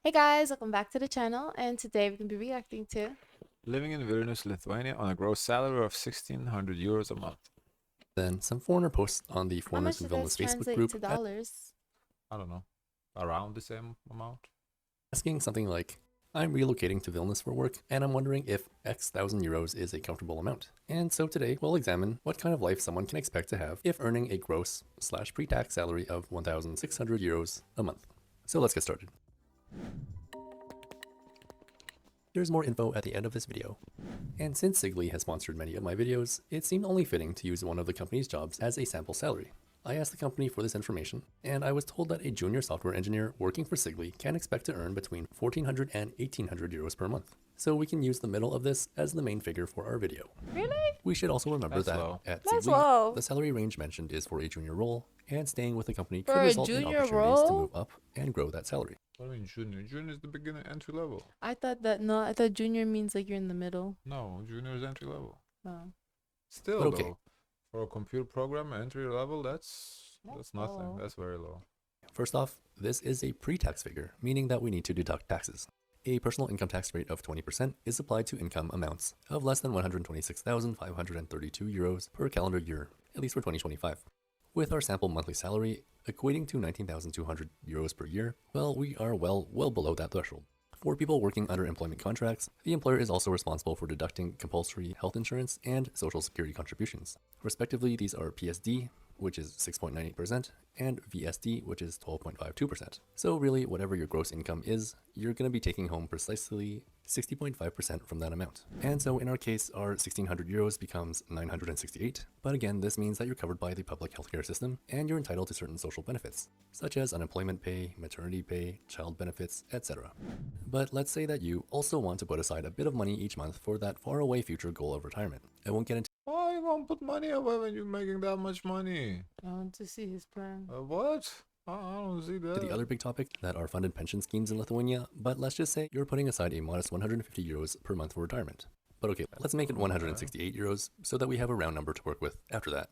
Hey guys, welcome back to the channel, and today we're going to be reacting to Living in Vilnius, Lithuania on a gross salary of 1,600 euros a month. Then some foreigner posts on the how Foreigners much in does that Vilnius Facebook translate group to dollars? I don't know, around the same amount. asking something like, I'm relocating to Vilnius for work, and I'm wondering if X thousand euros is a comfortable amount. And so today we'll examine what kind of life someone can expect to have if earning a gross/ pre-tax salary of 1,600 euros a month. So let's get started. There's more info at the end of this video. And since Sigly has sponsored many of my videos, it seemed only fitting to use one of the company's jobs as a sample salary. I asked the company for this information, and I was told that a junior software engineer working for Sigly can expect to earn between 1,400 and 1,800 euros per month. So we can use the middle of this as the main figure for our video. Really? We should also remember That's that low. at That's Sigly, low. the salary range mentioned is for a junior role, and staying with the company For could a result in junior opportunities to role? move up and grow that salary. What do you mean junior? Junior is the beginner entry level. I thought junior means like you're in the middle. No, junior is entry level. Oh. Still But okay. though, for a computer program entry level, that's nothing. low. That's very low. First off, this is a pre-tax figure, meaning that we need to deduct taxes. A personal income tax rate of 20% is applied to income amounts of less than 126,532 euros per calendar year, at least for 2025. With our sample monthly salary equating to 19,200 euros per year, well, we are well below that threshold. For people working under employment contracts, the employer is also responsible for deducting compulsory health insurance and social security contributions. Respectively, these are PSD, which is 6.98%, and VSD, which is 12.52%. So really, whatever your gross income is, you're going to be taking home precisely 60.5% from that amount. And so in our case, our 1,600 euros becomes 968. But again, this means that you're covered by the public healthcare system, and you're entitled to certain social benefits, such as unemployment pay, maternity pay, child benefits, etc. But let's say that you also want to put aside a bit of money each month for that faraway future goal of retirement. I won't get into Why you gonna put money away when you're making that much money? I want to see his plan. What? I don't see that. the other big topic that are funded pension schemes in Lithuania, but let's just say you're putting aside a modest 150 euros per month for retirement. But okay, let's make it 168 euros so that we have a round number to work with after that.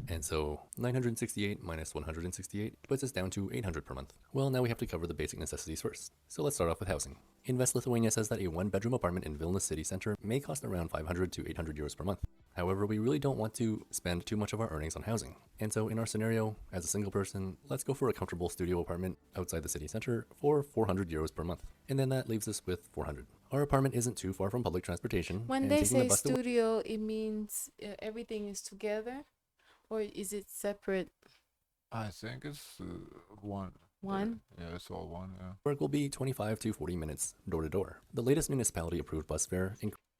And so 968 minus 168 puts us down to 800 per month. Well, now we have to cover the basic necessities first. So let's start off with housing. Invest Lithuania says that a one-bedroom apartment in Vilnius city center may cost around 500 to 800 euros per month. However, we really don't want to spend too much of our earnings on housing. And so in our scenario, as a single person, let's go for a comfortable studio apartment outside the city center for 400 euros per month. And then that leaves us with 400. Our apartment isn't too far from public transportation. When and they taking the say bus to studio, it means everything is together, or is it separate? I think it's one. One? Yeah, it's all one. Yeah. work will be 25 to 40 minutes door to door. The latest municipality approved bus fare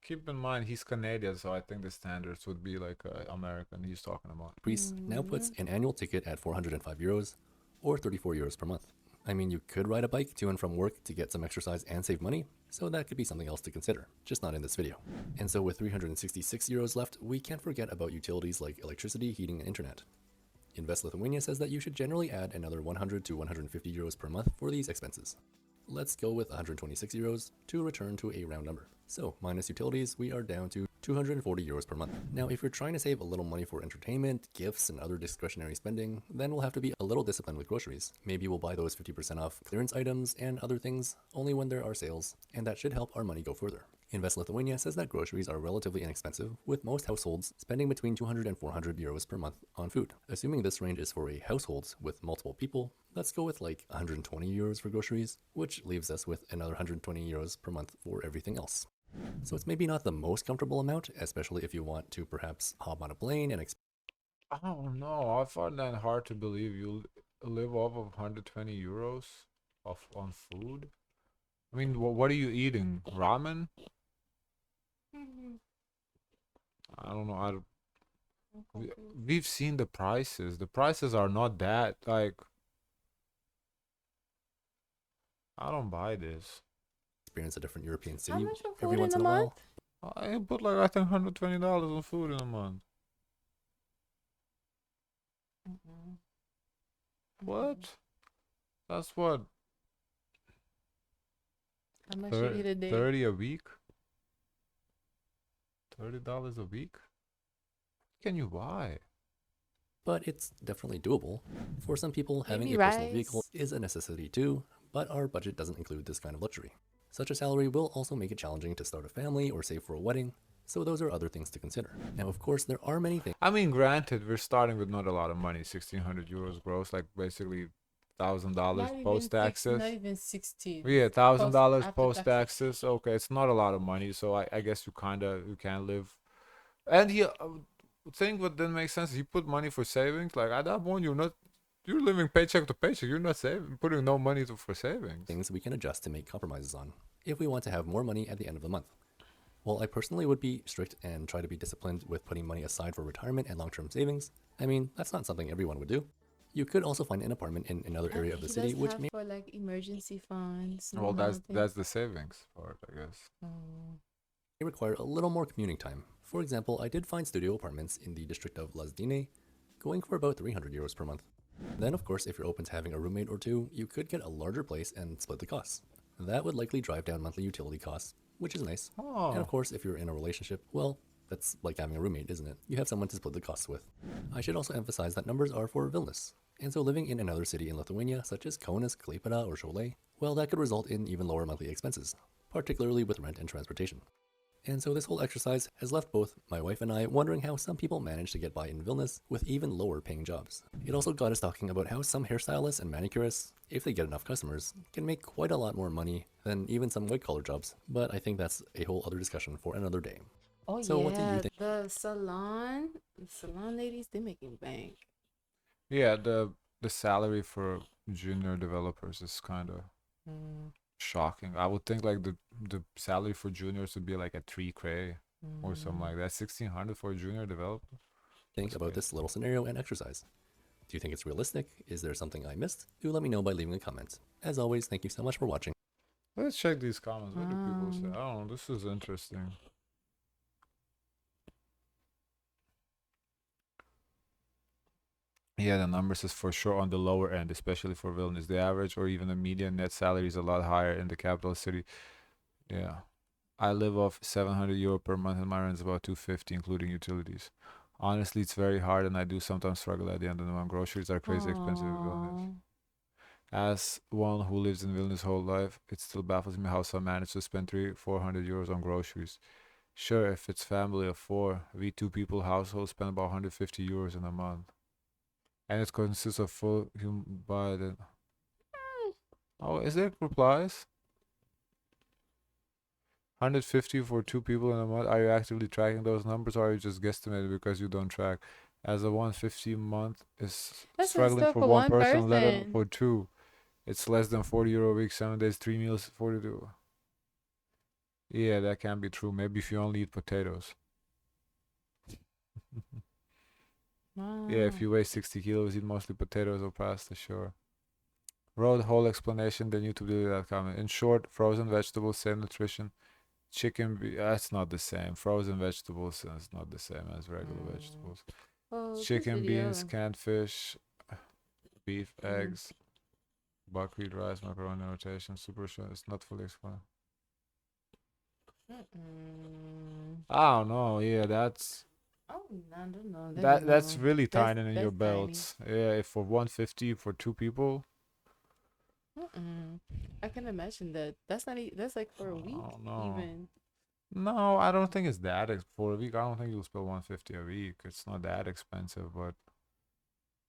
Keep in mind he's Canadian, so I think the standards would be like American he's talking about. increase now puts an annual ticket at 405 euros or 34 euros per month. I mean, you could ride a bike to and from work to get some exercise and save money, so that could be something else to consider, just not in this video. And so with 366 euros left, we can't forget about utilities like electricity, heating, and internet. Invest Lithuania says that you should generally add another 100 to 150 euros per month for these expenses. Let's go with 126 euros to return to a round number. So minus utilities, we are down to 240 euros per month. Now, if you're trying to save a little money for entertainment, gifts, and other discretionary spending, then we'll have to be a little disciplined with groceries. Maybe we'll buy those 50% off clearance items and other things only when there are sales, and that should help our money go further. Invest Lithuania says that groceries are relatively inexpensive, with most households spending between 200 and 400 euros per month on food. Assuming this range is for a household with multiple people, let's go with like 120 euros for groceries, which leaves us with another 120 euros per month for everything else. So it's maybe not the most comfortable amount, especially if you want to perhaps hop on a plane and I don't know. I find that hard to believe you live off of 120 euros on food. I mean, what are you eating? Ramen? I don't know. We've seen the prices. The prices are not that like. I don't buy this. experience a different European How city much for every food once in in a a month? while. I put like I think $120 on food in a month. What? That's what How much you eat a day? 30 a week? $30 a week? Can you buy? But it's definitely doable. For some people, having Maybe a personal rice. vehicle is a necessity too, but our budget doesn't include this kind of luxury. Such a salary will also make it challenging to start a family or save for a wedding, so those are other things to consider. Now, of course, there are many things. I mean, granted, we're starting with not a lot of money, 1,600 euros gross, like basically $1,000 Not even post taxes. not even 60. Yeah, $1,000 after post taxes. taxes. Okay, it's not a lot of money, so I guess you can live. And he thing what didn't make sense. He put money for savings. Like at that point, you're living paycheck to paycheck. You're not saving, putting no money for savings. Things we can adjust to make compromises on if we want to have more money at the end of the month. While I personally would be strict and try to be disciplined with putting money aside for retirement and long-term savings, I mean, that's not something everyone would do. You could also find an apartment in another area of the He city, does which have may for like emergency funds. Well, that's the savings part, I guess. require a little more commuting time. For example, I did find studio apartments in the district of Lazdine, going for about 300 euros per month. Then, of course, if you're open to having a roommate or two, you could get a larger place and split the costs. That would likely drive down monthly utility costs, which is nice. Oh. And of course, if you're in a relationship, well, that's like having a roommate, isn't it? You have someone to split the costs with. I should also emphasize that numbers are for Vilnius. And so living in another city in Lithuania, such as Kaunas, Klaipėda, or Šiauliai, well, that could result in even lower monthly expenses, particularly with rent and transportation. And so this whole exercise has left both my wife and I wondering how some people manage to get by in Vilnius with even lower paying jobs. It also got us talking about how some hairstylists and manicurists, if they get enough customers, can make quite a lot more money than even some white collar jobs. But I think that's a whole other discussion for another day. Oh So yeah, what do you think? the salon ladies, they making bank. Yeah, the salary for junior developers is kind of shocking. I would think like the salary for juniors would be like a 3K or something like that. 1,600 for a junior developer. Think That's about great. this little scenario and exercise. Do you think it's realistic? Is there something I missed? Do let me know by leaving a comment. As always, thank you so much for watching. Let's check these comments. What do people say? I don't know. This is interesting. Yeah, the numbers is for sure on the lower end, especially for Vilnius. The average or even the median net salary is a lot higher in the capital city. Yeah. I live off 700 euro per month and my rent is about 250 including utilities. Honestly, it's very hard and I do sometimes struggle at the end of the month. Groceries are crazy expensive in Vilnius. As one who lives in Vilnius whole life, it still baffles me how some manage to spend 300-400 euros on groceries. Sure, if it's family of four, we two people household spend about 150 euros in a month. And it consists of full by the. Oh, is there replies? 150 for two people in a month. Are you actively tracking those numbers, or are you just guesstimating because you don't track? As a 150 month is That's struggling stuff for for one one person, let alone person. for two. It's less than 40 euro a week, 7 days, 3 meals, 42. Yeah, that can be true. Maybe if you only eat potatoes. Yeah, if you weigh 60 kilos, eat mostly potatoes or pasta, sure. Wrote whole explanation, then YouTube deleted that comment. In short, frozen vegetables, same nutrition. That's not the same. Frozen vegetables is not the same as regular vegetables. Oh, this Chicken, beans, video. canned fish, beef, eggs, buckwheat rice, macaroni rotation, super short. It's not fully explained. I don't know. Yeah, that's Oh, I don't know. that's really That's- tiny in your that's tiny. belts. Yeah, if for 150 for two people. I can imagine that. That's not. That's like for a week don't know. even. No, I don't think it's that for a week. I don't think you'll spend 150 a week. It's not that expensive, but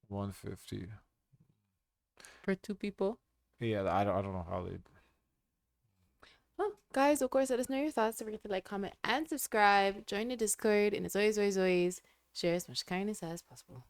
150. For two people. Yeah, I don't know how they. Well, guys, of course, let us know your thoughts. Don't forget to like, comment, and subscribe. Join the Discord, and as always, share as much kindness as possible.